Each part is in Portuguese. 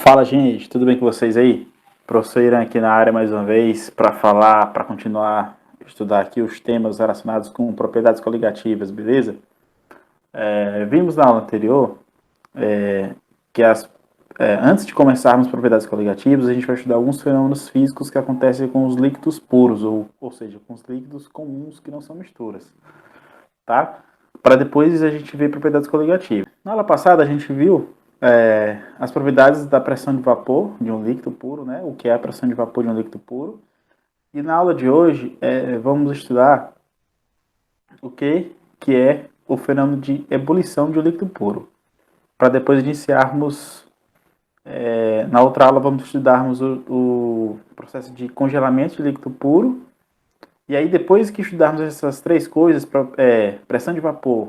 Fala, gente, tudo bem com vocês aí? Professor Irã aqui na área mais uma vez para falar, para continuar a estudar aqui os temas relacionados com propriedades coligativas, beleza? Vimos na aula anterior que antes de começarmos propriedades coligativas, a gente vai estudar alguns fenômenos físicos que acontecem com os líquidos puros, ou seja, com os líquidos comuns que não são misturas, tá? Para depois a gente ver propriedades coligativas. Na aula passada a gente viu as propriedades da pressão de vapor de um líquido puro, né? O que é a pressão de vapor de um líquido puro. E na aula de hoje vamos estudar o que é o fenômeno de ebulição de um líquido puro. Para depois iniciarmos, na outra aula vamos estudarmos o processo de congelamento de líquido puro. E aí depois que estudarmos essas três coisas, pressão de vapor,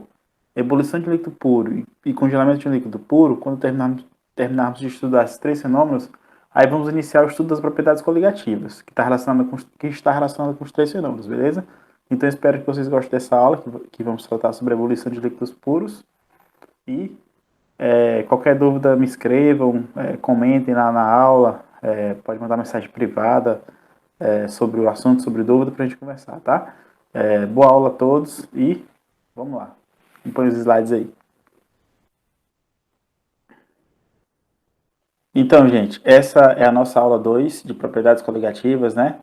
ebulição de líquido puro e congelamento de um líquido puro, quando terminarmos de estudar esses três fenômenos, aí vamos iniciar o estudo das propriedades coligativas, que está relacionado com os três fenômenos, beleza? Então espero que vocês gostem dessa aula, que vamos tratar sobre a ebulição de líquidos puros. E qualquer dúvida me escrevam, comentem lá na aula, pode mandar mensagem privada sobre o assunto, sobre dúvida, para a gente conversar, tá? Boa aula a todos e vamos lá. Põe os slides aí. Então, gente, essa é a nossa aula 2 de propriedades coligativas, né?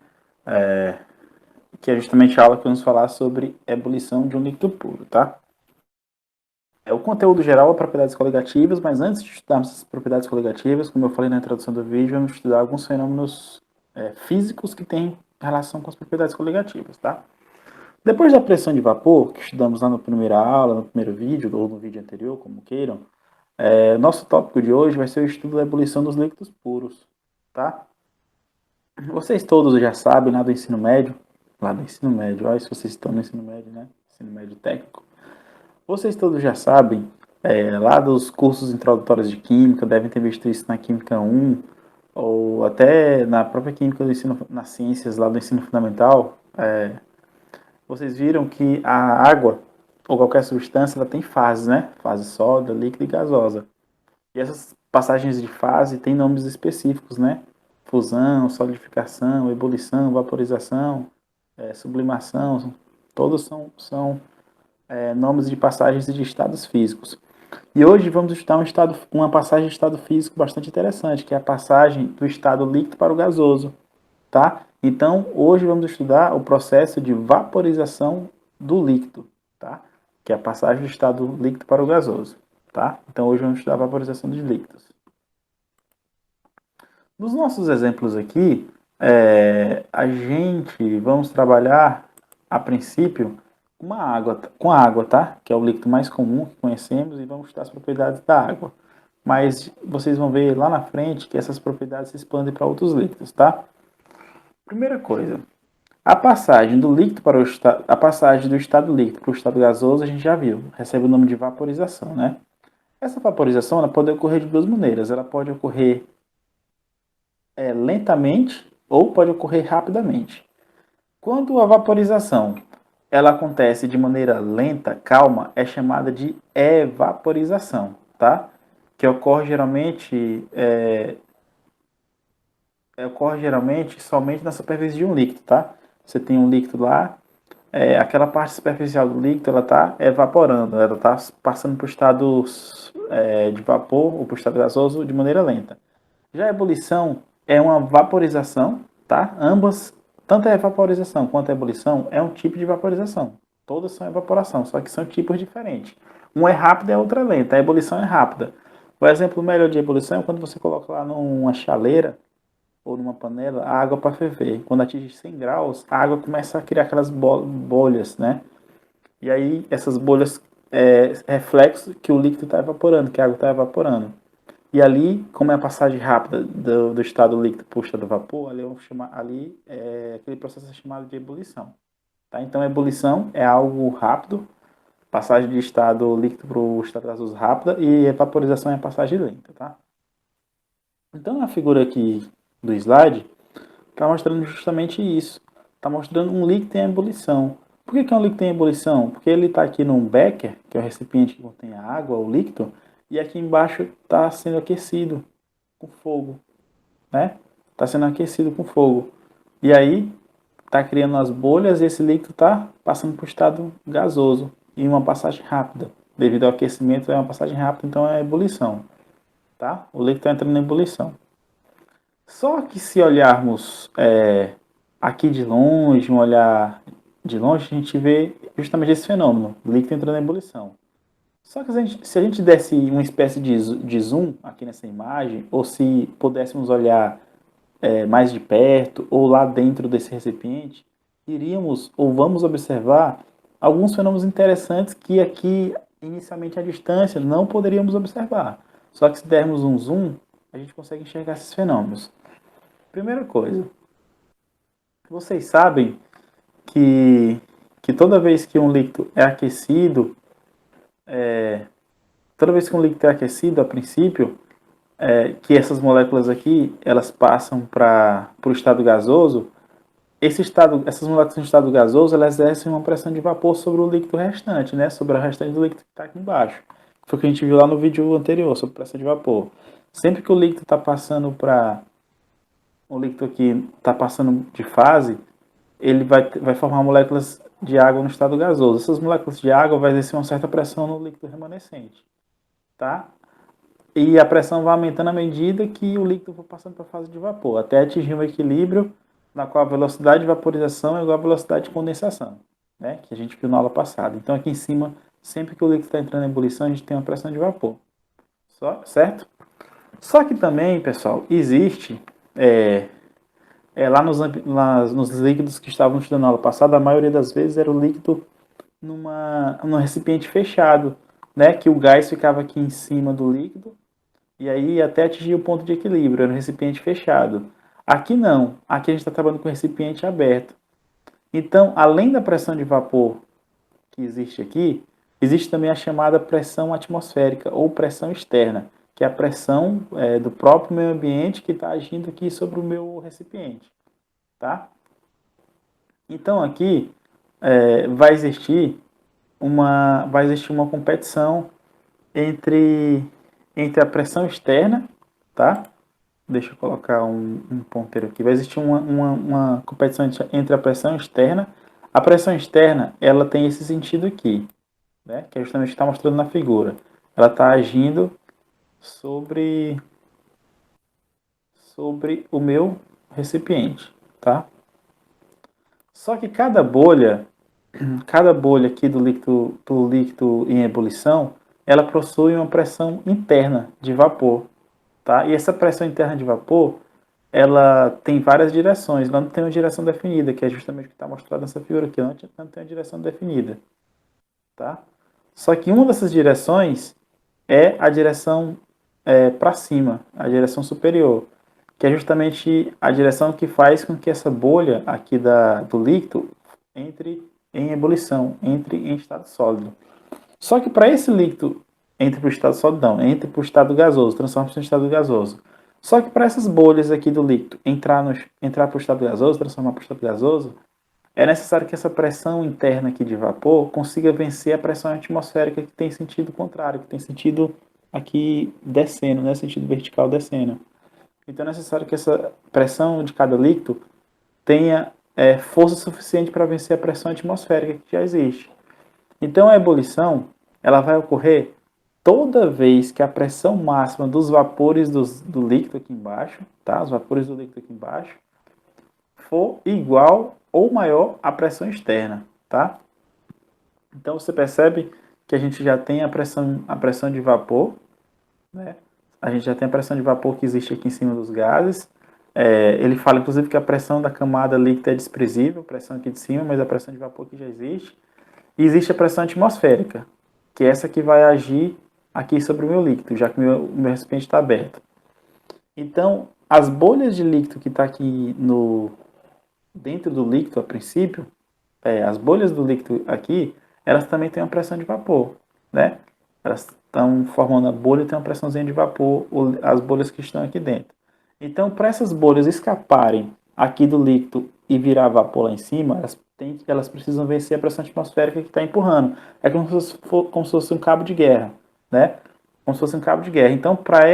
Que é justamente a aula que vamos falar sobre ebulição de um líquido puro, tá? O conteúdo geral é propriedades coligativas, mas antes de estudarmos essas propriedades coligativas, como eu falei na introdução do vídeo, vamos estudar alguns fenômenos físicos que têm relação com as propriedades coligativas, tá? Depois da pressão de vapor, que estudamos lá na primeira aula, no primeiro vídeo, ou no vídeo anterior, como queiram, nosso tópico de hoje vai ser o estudo da ebulição dos líquidos puros, tá? Vocês todos já sabem lá do ensino médio, olha se vocês estão no ensino médio, né? Ensino médio técnico. Vocês todos já sabem, lá dos cursos introdutórios de Química, devem ter visto isso na Química 1, ou até na própria Química do ensino, nas ciências lá do ensino fundamental, vocês viram que a água, ou qualquer substância, ela tem fases, né? Fase sólida, líquida e gasosa. E essas passagens de fase têm nomes específicos, né? Fusão, solidificação, ebulição, vaporização, sublimação, todos são nomes de passagens de estados físicos. E hoje vamos estudar uma passagem de estado físico bastante interessante, que é a passagem do estado líquido para o gasoso, tá? Então, hoje vamos estudar o processo de vaporização do líquido, tá? Que é a passagem do estado líquido para o gasoso, tá? Então, hoje vamos estudar a vaporização dos líquidos. Nos nossos exemplos aqui, vamos trabalhar, a princípio, com a água, tá? Que é o líquido mais comum que conhecemos, e vamos estudar as propriedades da água. Mas vocês vão ver lá na frente que essas propriedades se expandem para outros líquidos, tá? Primeira coisa, a passagem do líquido para a passagem do estado líquido para o estado gasoso a gente já viu, recebe o nome de vaporização, né? Essa vaporização ela pode ocorrer de duas maneiras, ela pode ocorrer lentamente ou pode ocorrer rapidamente. Quando a vaporização ela acontece de maneira lenta, calma, é chamada de evaporização, tá? Que ocorre geralmente somente na superfície de um líquido, tá? Você tem um líquido lá, aquela parte superficial do líquido ela está evaporando, ela está passando para o estado de vapor ou para o estado gasoso de maneira lenta. Já a ebulição é uma vaporização, tá? Ambas, tanto a evaporização quanto a ebulição, é um tipo de vaporização. Todas são evaporação, só que são tipos diferentes. Uma é rápida e a outra é lenta. A ebulição é rápida. O exemplo melhor de ebulição é quando você coloca lá numa chaleira ou numa panela a água para ferver. Quando atinge 100 graus, a água começa a criar aquelas bolhas, né? E aí essas bolhas reflexo que o líquido está evaporando, que a água está evaporando. E ali, como é a passagem rápida do estado líquido para o estado vapor, aquele processo é chamado de ebulição. Tá? Então, a ebulição é algo rápido, passagem de estado líquido para o estado gasoso rápida, e a vaporização é a passagem lenta. Tá? Então, na figura aqui do slide, está mostrando justamente isso. Está mostrando um líquido em ebulição. Por que é um líquido em ebulição? Porque ele está aqui num becker, que é o recipiente que contém a água, o líquido, e aqui embaixo está sendo aquecido. com fogo, né? Está sendo aquecido com fogo. E aí está criando as bolhas e esse líquido está passando para o estado gasoso em uma passagem rápida. Devido ao aquecimento é uma passagem rápida, então é ebulição, tá? O líquido está entrando em ebulição. Só que se olharmos aqui de longe, um olhar de longe, a gente vê justamente esse fenômeno, o líquido entrando em ebulição. Só que se a gente desse uma espécie de zoom aqui nessa imagem, ou se pudéssemos olhar mais de perto, ou lá dentro desse recipiente, iríamos ou vamos observar alguns fenômenos interessantes que aqui, inicialmente à distância, não poderíamos observar. Só que se dermos um zoom, a gente consegue enxergar esses fenômenos. Primeira coisa, vocês sabem que toda vez que um líquido é aquecido, a princípio, que essas moléculas aqui, elas passam para o estado gasoso, essas moléculas em estado gasoso, elas exercem uma pressão de vapor sobre o líquido restante, né? Sobre o restante do líquido que está aqui embaixo. Foi o que a gente viu lá no vídeo anterior, sobre pressão de vapor. Sempre que o líquido está passando para... O líquido aqui está passando de fase, ele vai formar moléculas de água no estado gasoso. Essas moléculas de água vão exercer uma certa pressão no líquido remanescente, tá? E a pressão vai aumentando à medida que o líquido for passando para a fase de vapor, até atingir um equilíbrio na qual a velocidade de vaporização é igual à velocidade de condensação, né? Que a gente viu na aula passada. Então aqui em cima, sempre que o líquido está entrando em ebulição, a gente tem uma pressão de vapor. Certo? Só que também, pessoal, existe lá nos líquidos que estavam estudando na aula passada, a maioria das vezes era o líquido num recipiente fechado, né? Que o gás ficava aqui em cima do líquido e aí até atingir o ponto de equilíbrio, era um recipiente fechado. Aqui não, aqui a gente está trabalhando com recipiente aberto. Então, além da pressão de vapor que existe aqui, existe também a chamada pressão atmosférica ou pressão externa, que é a pressão do próprio meio ambiente que está agindo aqui sobre o meu recipiente, tá? Então aqui vai existir uma competição entre a pressão externa, tá? Deixa eu colocar um ponteiro aqui. Vai existir uma competição entre a pressão externa. A pressão externa, ela tem esse sentido aqui, né? Que é justamente o que está mostrando na figura. Ela está agindo sobre o meu recipiente, tá? Só que cada bolha aqui do líquido em ebulição, ela possui uma pressão interna de vapor, tá? E essa pressão interna de vapor, ela tem várias direções, ela não tem uma direção definida, que é justamente o que está mostrado nessa figura aqui, não tem uma direção definida, tá? Só que uma dessas direções é a direção para cima, a direção superior, que é justamente a direção que faz com que essa bolha aqui do líquido entre em ebulição, entre em estado sólido. Só que para esse líquido entre para o estado sólido, não, entre para o estado gasoso, transforma-se em estado gasoso. Só que para essas bolhas aqui do líquido entrar para o estado gasoso, transformar para o estado gasoso, é necessário que essa pressão interna aqui de vapor consiga vencer a pressão atmosférica que tem sentido contrário, que tem sentido aqui descendo, né, sentido vertical descendo. Então é necessário que essa pressão de cada líquido tenha força suficiente para vencer a pressão atmosférica que já existe. Então a ebulição ela vai ocorrer toda vez que a pressão máxima dos vapores do líquido aqui embaixo, tá? Os vapores do líquido aqui embaixo, for igual ou maior à pressão externa, tá? Então você percebe que a gente já tem a pressão de vapor, né? A gente já tem a pressão de vapor que existe aqui em cima dos gases. Ele fala, inclusive, que a pressão da camada líquida é desprezível, a pressão aqui de cima, mas a pressão de vapor que já existe. E existe a pressão atmosférica, que é essa que vai agir aqui sobre o meu líquido, já que o meu recipiente está aberto. Então, as bolhas de líquido que está aqui dentro do líquido, a princípio, as bolhas do líquido aqui, elas também têm uma pressão de vapor, né? Elas estão formando a bolha e tem uma pressãozinha de vapor, as bolhas que estão aqui dentro. Então, para essas bolhas escaparem aqui do líquido e virar vapor lá em cima, elas precisam vencer a pressão atmosférica que está empurrando. É como se fosse um cabo de guerra, né? como se fosse um cabo de guerra. Então, para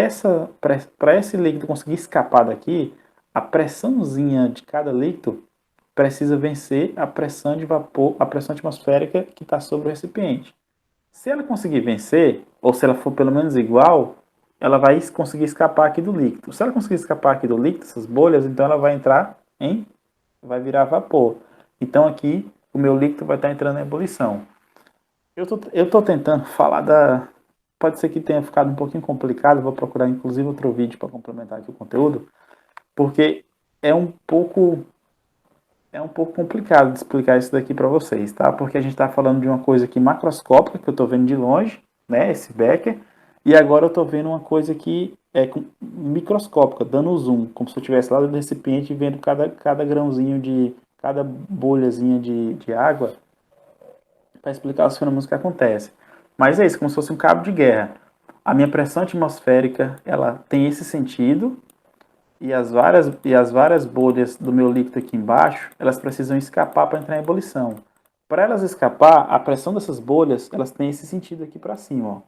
esse líquido conseguir escapar daqui, a pressãozinha de cada líquido precisa vencer a pressão de vapor, a pressão atmosférica que está sobre o recipiente. Se ela conseguir vencer, ou se ela for pelo menos igual, ela vai conseguir escapar aqui do líquido. Se ela conseguir escapar aqui do líquido, essas bolhas, então ela vai entrar vai virar vapor. Então aqui o meu líquido vai estar entrando em ebulição. Eu tô tentando falar da... Pode ser que tenha ficado um pouquinho complicado, vou procurar inclusive outro vídeo para complementar aqui o conteúdo, porque é um pouco complicado de explicar isso daqui para vocês, tá? Porque a gente está falando de uma coisa aqui macroscópica, que eu estou vendo de longe, né? Esse Becker, e agora eu estou vendo uma coisa que é microscópica, dando zoom, como se eu estivesse lá no recipiente vendo cada grãozinho cada bolhazinha de água, para explicar os fenômenos que acontecem. Mas é isso, como se fosse um cabo de guerra. A minha pressão atmosférica, ela tem esse sentido, e as várias bolhas do meu líquido aqui embaixo, elas precisam escapar para entrar em ebulição. Para elas escapar, a pressão dessas bolhas, elas têm esse sentido aqui para cima, ó,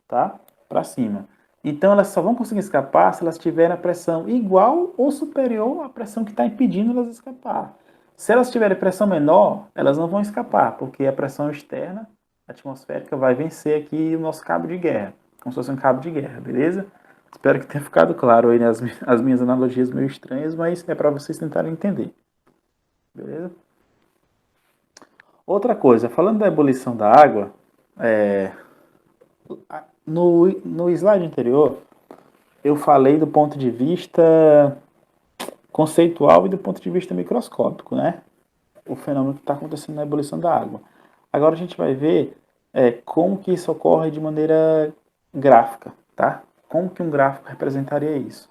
tá? Para cima. Então elas só vão conseguir escapar se elas tiverem a pressão igual ou superior à pressão que está impedindo elas escapar. Se elas tiverem pressão menor, elas não vão escapar, porque a pressão externa atmosférica vai vencer aqui o nosso cabo de guerra, como se fosse um cabo de guerra, beleza? Espero que tenha ficado claro aí, né, as minhas analogias meio estranhas, mas é para vocês tentarem entender. Beleza? Outra coisa, falando da ebulição da água, no slide anterior eu falei do ponto de vista conceitual e do ponto de vista microscópico, né? O fenômeno que está acontecendo na ebulição da água. Agora a gente vai ver como que isso ocorre de maneira gráfica, tá? Como que um gráfico representaria isso,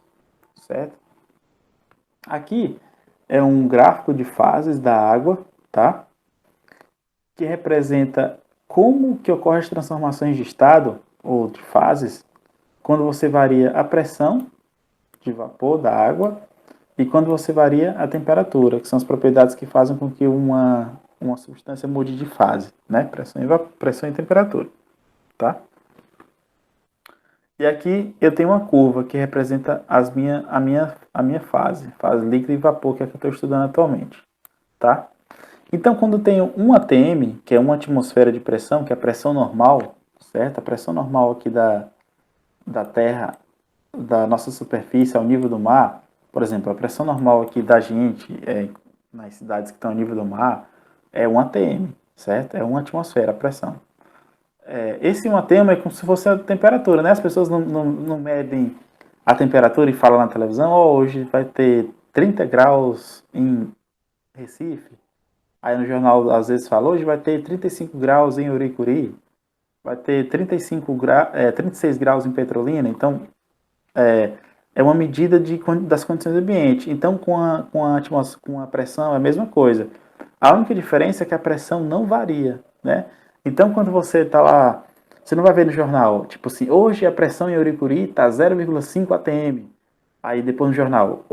certo? Aqui é um gráfico de fases da água, tá? Que representa como que ocorrem as transformações de estado ou de fases quando você varia a pressão de vapor da água e quando você varia a temperatura, que são as propriedades que fazem com que uma substância mude de fase, né? Pressão e temperatura, tá? E aqui eu tenho uma curva que representa a minha fase líquido e vapor, que é a que eu estou estudando atualmente, tá? Então, quando eu tenho 1 atm, que é uma atmosfera de pressão, que é a pressão normal, certo? A pressão normal aqui da Terra, da nossa superfície ao nível do mar, por exemplo, a pressão normal aqui da gente, nas cidades que estão ao nível do mar, é 1 atm, certo? É uma atmosfera a pressão. Esse 1 atm é como se fosse a temperatura, né? As pessoas não medem a temperatura e falam na televisão, oh, hoje vai ter 30 graus em Recife. Aí no jornal às vezes fala, hoje vai ter 35 graus em Uricuri, vai ter 36 graus em Petrolina. Então, é uma medida das condições do ambiente. Então, com a pressão é a mesma coisa. A única diferença é que a pressão não varia, né? Então, quando você está lá, você não vai ver no jornal, tipo assim, hoje a pressão em Uricuri está 0,5 atm. Aí depois no jornal,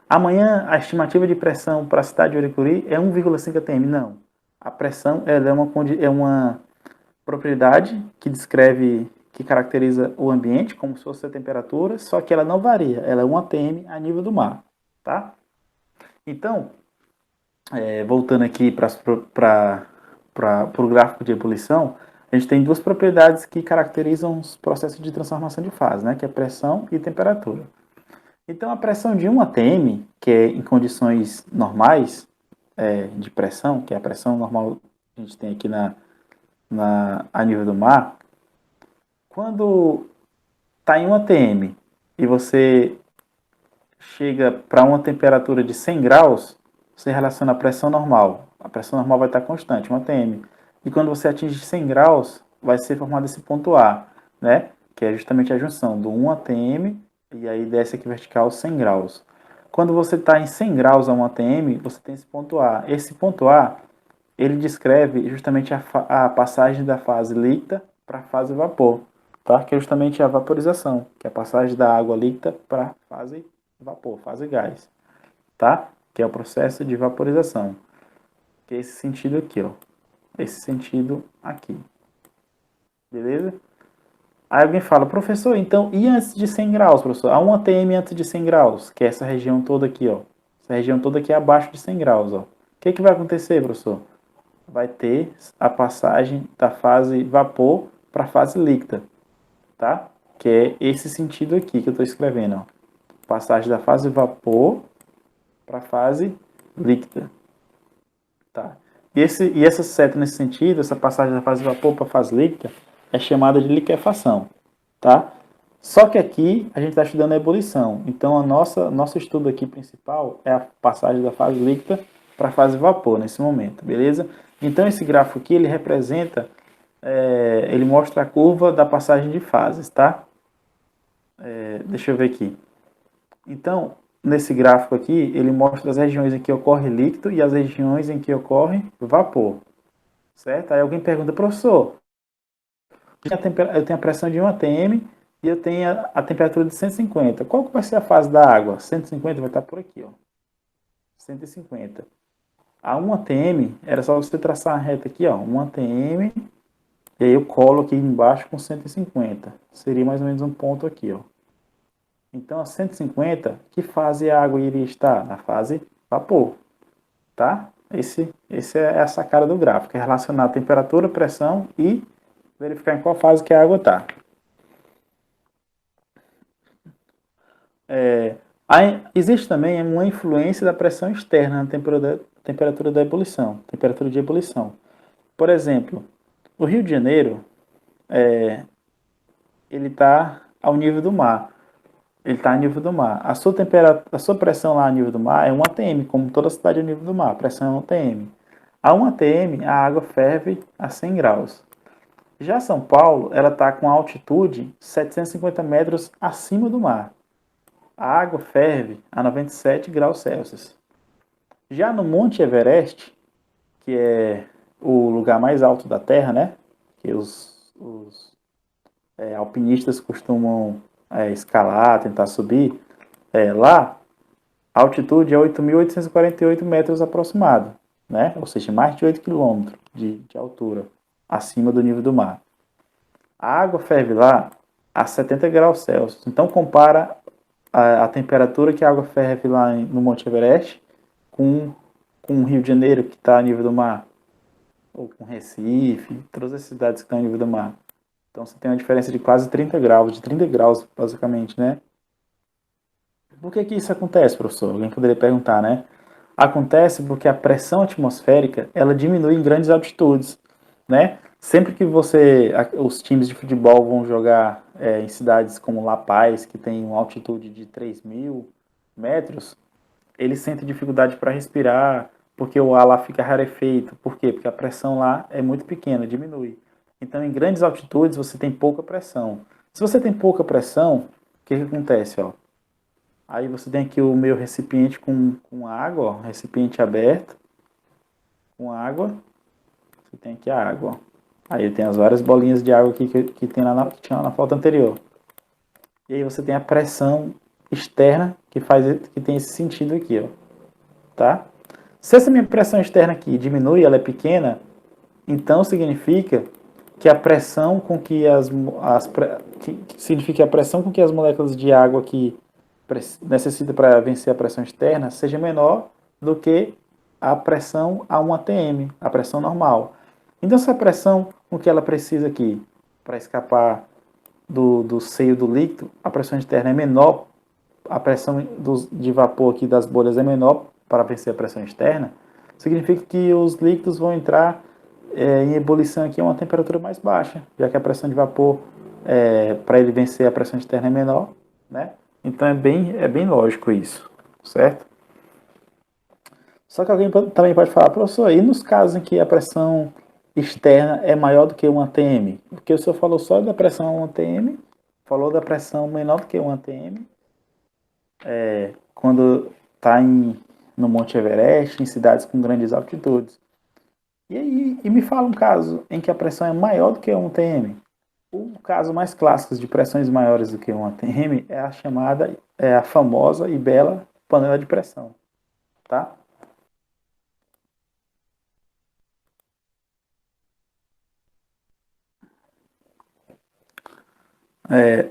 amanhã a estimativa de pressão para a cidade de Uricuri é 1,5 atm. Não. A pressão ela é uma propriedade que descreve, que caracteriza o ambiente, como se fosse a temperatura, só que ela não varia, ela é 1 atm a nível do mar, tá? Então, voltando aqui para o gráfico de ebulição, a gente tem duas propriedades que caracterizam os processos de transformação de fase, né? Que é pressão e temperatura. Então, a pressão de 1 atm, que é em condições normais de pressão, que é a pressão normal que a gente tem aqui a nível do mar, quando está em 1 atm e você chega para uma temperatura de 100 graus, você relaciona a pressão normal. A pressão normal vai estar constante, 1 atm. E quando você atinge 100 graus, vai ser formado esse ponto A, né? Que é justamente a junção do 1 atm e aí desce aqui vertical 100 graus. Quando você está em 100 graus a 1 atm, você tem esse ponto A. Esse ponto A, ele descreve justamente a passagem da fase líquida para a fase vapor, tá? Que é justamente a vaporização, que é a passagem da água líquida para a fase vapor, fase gás, tá? Que é o processo de vaporização. Que é esse sentido aqui, ó. Esse sentido aqui. Beleza? Aí alguém fala, professor, então, e antes de 100 graus, professor? A 1 atm antes de 100 graus, que é essa região toda aqui, ó. Essa região toda aqui é abaixo de 100 graus, ó. O que vai acontecer, professor? Vai ter a passagem da fase vapor para a fase líquida, tá? Que é esse sentido aqui que eu estou escrevendo, ó. Passagem da fase vapor para a fase líquida, tá? E essa seta nesse sentido, essa passagem da fase vapor para a fase líquida, é chamada de liquefação, tá? Só que aqui a gente está estudando a ebulição. Então, nosso estudo aqui principal é a passagem da fase líquida para a fase vapor nesse momento, beleza? Então, esse gráfico aqui, ele representa, ele mostra a curva da passagem de fases, tá? Deixa eu ver aqui. Então, nesse gráfico aqui, ele mostra as regiões em que ocorre líquido e as regiões em que ocorre vapor, certo? Aí alguém pergunta, professor, eu tenho a pressão de 1 atm e eu tenho a temperatura de 150. Qual que vai ser a fase da água? 150 vai estar por aqui, ó. 150. A 1 atm, era só você traçar a reta aqui, ó. 1 atm, e aí eu colo aqui embaixo com 150. Seria mais ou menos um ponto aqui, ó. Então, a 150, que fase a água iria estar? Na fase vapor, tá? Esse é a sacada do gráfico, é relacionar a temperatura, pressão e verificar em qual fase que a água está. Existe também uma influência da pressão externa na temperatura da ebulição, temperatura de ebulição. Por exemplo, o Rio de Janeiro, ele está ao nível do mar. Ele está a nível do mar. A sua pressão lá a nível do mar é 1 atm, como toda cidade a nível do mar. A pressão é 1 atm. A 1 atm, a água ferve a 100 graus. Já São Paulo, ela está com altitude 750 metros acima do mar. A água ferve a 97 graus Celsius. Já no Monte Everest, que é o lugar mais alto da Terra, né? Que os alpinistas costumam escalar, tentar subir, lá a altitude é 8.848 metros aproximado, né? Ou seja, mais de 8 quilômetros de altura acima do nível do mar. A água ferve lá a 70 graus Celsius. Então compara a temperatura que a água ferve lá no Monte Everest com o Rio de Janeiro, que está a nível do mar, ou com Recife, todas as cidades que estão a nível do mar. Então você tem uma diferença de quase 30 graus, de 30 graus basicamente, né? Por que que isso acontece, professor? Alguém poderia perguntar, né? Acontece porque a pressão atmosférica ela diminui em grandes altitudes, né? Sempre que os times de futebol vão jogar em cidades como La Paz, que tem uma altitude de 3.000 metros, eles sentem dificuldade para respirar, porque o ar lá fica rarefeito. Por quê? Porque a pressão lá é muito pequena, diminui. Então, em grandes altitudes, você tem pouca pressão. Se você tem pouca pressão, o que acontece? Ó? Aí você tem aqui o meu recipiente com água, ó, recipiente aberto, com água. Você tem aqui a água. Ó. Aí tem as várias bolinhas de água aqui que que tinha lá na foto anterior. E aí você tem a pressão externa que tem esse sentido aqui, ó, tá? Se essa minha pressão externa aqui diminui, ela é pequena, então significa que a pressão com que que significa a pressão com que as moléculas de água que necessita para vencer a pressão externa seja menor do que a pressão a 1 atm, a pressão normal. Então, se a pressão com que ela precisa aqui para escapar do seio do líquido, a pressão externa é menor, a pressão de vapor aqui das bolhas é menor para vencer a pressão externa, significa que os líquidos vão entrar em ebulição aqui a uma temperatura mais baixa, já que a pressão de vapor, para ele vencer a pressão externa é menor, né? Então é bem lógico isso, certo? Só que alguém também pode falar, professor, e nos casos em que a pressão externa é maior do que 1 atm? Porque o senhor falou só da pressão 1 atm, falou da pressão menor do que 1 atm, quando está no Monte Everest, em cidades com grandes altitudes. E aí, me fala um caso em que a pressão é maior do que 1 atm. O caso mais clássico de pressões maiores do que 1 atm é a famosa e bela panela de pressão, tá?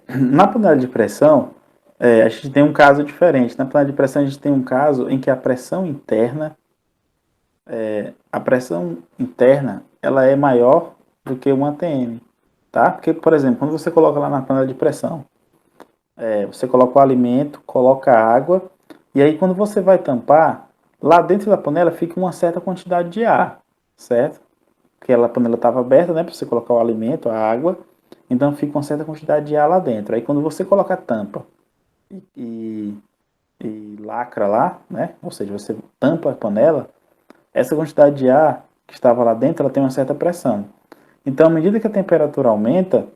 Na panela de pressão, a gente tem um caso diferente. Na panela de pressão, a gente tem um caso em que a pressão interna, ela é maior do que um ATM, tá? Porque, por exemplo, quando você coloca lá na panela de pressão, você coloca o alimento, coloca a água, e aí quando você vai tampar, lá dentro da panela fica uma certa quantidade de ar, certo? Porque a panela estava aberta, né, para você colocar o alimento, a água, então fica uma certa quantidade de ar lá dentro. Aí quando você coloca a tampa e, e lacra lá, né, ou seja, você tampa a panela, essa quantidade de ar que estava lá dentro, ela tem uma certa pressão. Então, à medida que a temperatura aumenta,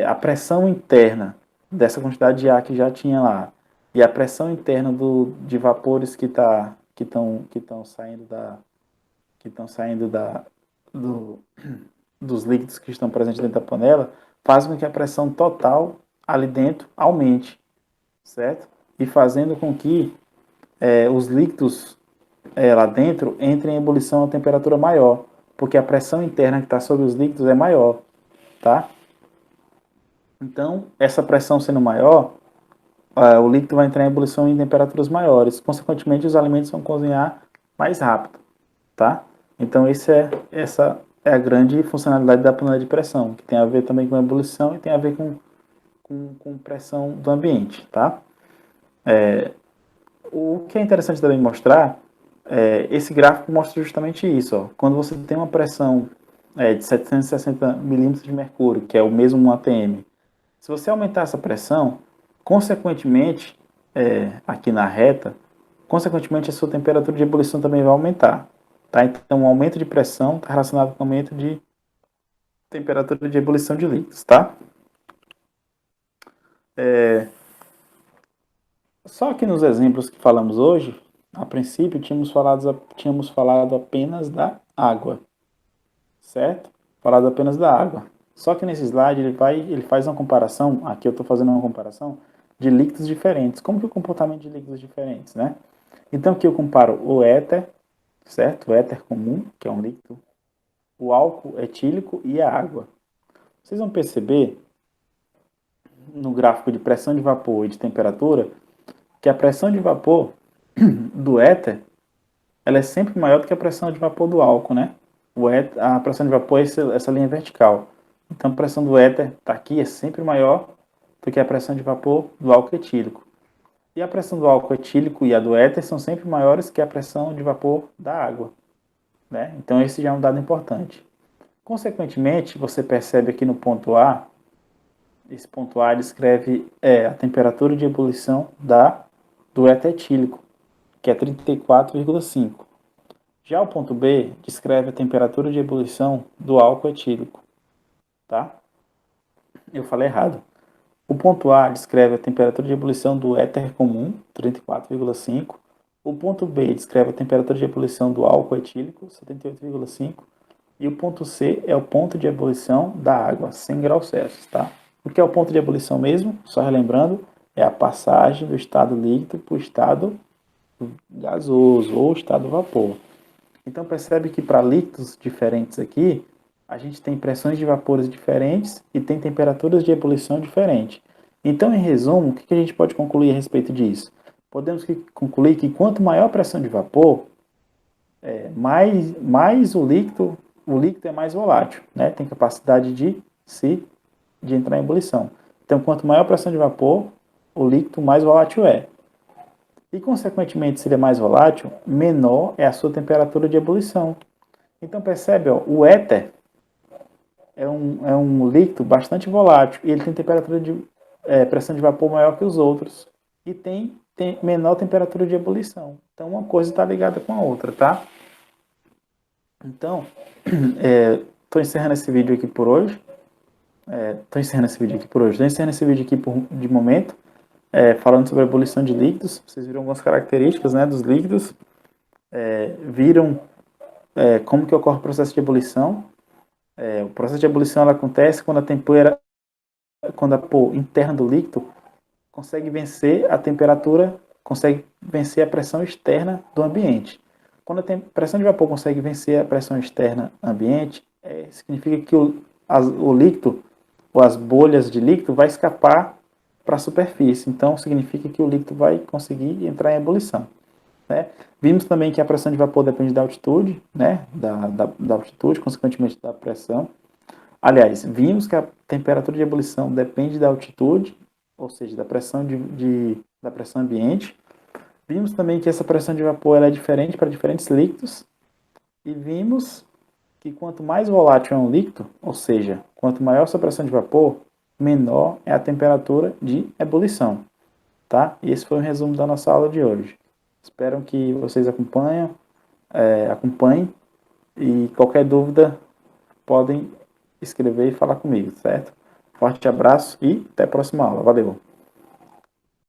a pressão interna dessa quantidade de ar que já tinha lá e a pressão interna de vapores que estão saindo do, dos líquidos que estão presentes dentro da panela faz com que a pressão total ali dentro aumente, certo? E fazendo com que os líquidos lá dentro entrem em ebulição a temperatura maior, porque a pressão interna que está sobre os líquidos é maior, tá? Então, essa pressão sendo maior, o líquido vai entrar em ebulição em temperaturas maiores. Consequentemente, os alimentos vão cozinhar mais rápido, tá? Então, essa é a grande funcionalidade da panela de pressão, que tem a ver também com ebulição e tem a ver com pressão do ambiente, tá? O que é interessante também mostrar, esse gráfico mostra justamente isso. Ó. Quando você tem uma pressão de 760 milímetros de mercúrio, que é o mesmo ATM, se você aumentar essa pressão, consequentemente, aqui na reta, consequentemente a sua temperatura de ebulição também vai aumentar. Tá? Então, o aumento de pressão está relacionado com o aumento de temperatura de ebulição de líquidos. Tá? Só que nos exemplos que falamos hoje, a princípio tínhamos falado apenas da água, certo? Falado apenas da água. Só que nesse slide ele faz uma comparação, aqui eu estou fazendo uma comparação de líquidos diferentes. Como que é o comportamento de líquidos diferentes, né? Então aqui eu comparo o éter, certo? O éter comum, que é um líquido, o álcool etílico e a água. Vocês vão perceber no gráfico de pressão de vapor e de temperatura que a pressão de vapor do éter ela é sempre maior do que a pressão de vapor do álcool, né? A pressão de vapor é essa linha vertical. Então a pressão do éter está aqui é sempre maior do que a pressão de vapor do álcool etílico. E a pressão do álcool etílico e a do éter são sempre maiores que a pressão de vapor da água, né? Então esse já é um dado importante. Consequentemente, você percebe aqui no ponto A, esse ponto A descreve a temperatura de ebulição do éter etílico, que é 34,5. Já o ponto B descreve a temperatura de ebulição do álcool etílico, tá? Eu falei errado. O ponto A descreve a temperatura de ebulição do éter comum, 34,5. O ponto B descreve a temperatura de ebulição do álcool etílico, 78,5. E o ponto C é o ponto de ebulição da água, 100 graus Celsius, tá? O que é o ponto de ebulição mesmo? Só relembrando, é a passagem do estado líquido para o estado gasoso ou estado vapor. Então percebe que para líquidos diferentes aqui, a gente tem pressões de vapores diferentes e tem temperaturas de ebulição diferentes. Então, em resumo, o que a gente pode concluir a respeito disso? Podemos concluir que quanto maior a pressão de vapor, mais o líquido é mais volátil, né? Tem capacidade de entrar em ebulição. Então, quanto maior a pressão de vapor, o líquido mais volátil é. E, consequentemente, se ele é mais volátil, menor é a sua temperatura de ebulição. Então, percebe, ó, o éter é um líquido bastante volátil e ele tem temperatura de pressão de vapor maior que os outros e tem menor temperatura de ebulição. Então, uma coisa está ligada com a outra, tá? Então, estou encerrando esse vídeo aqui por hoje. Estou encerrando esse vídeo aqui de momento. Falando sobre a ebulição de líquidos, vocês viram algumas características, né, dos líquidos, viram como que ocorre o processo de ebulição. O processo de ebulição ela acontece quando a vapor interna do líquido consegue vencer a temperatura, consegue vencer a pressão externa do ambiente. Quando a pressão de vapor consegue vencer a pressão externa ambiente, significa que o líquido ou as bolhas de líquido vai escapar para a superfície. Então, significa que o líquido vai conseguir entrar em ebulição. Né? Vimos também que a pressão de vapor depende da altitude, né? da altitude, consequentemente da pressão. Aliás, vimos que a temperatura de ebulição depende da altitude, ou seja, da pressão, da pressão ambiente. Vimos também que essa pressão de vapor ela é diferente para diferentes líquidos. E vimos que quanto mais volátil é um líquido, ou seja, quanto maior sua pressão de vapor, menor é a temperatura de ebulição. Tá? E esse foi o resumo da nossa aula de hoje. Espero que vocês acompanhem e qualquer dúvida podem escrever e falar comigo, certo? Forte abraço e até a próxima aula. Valeu!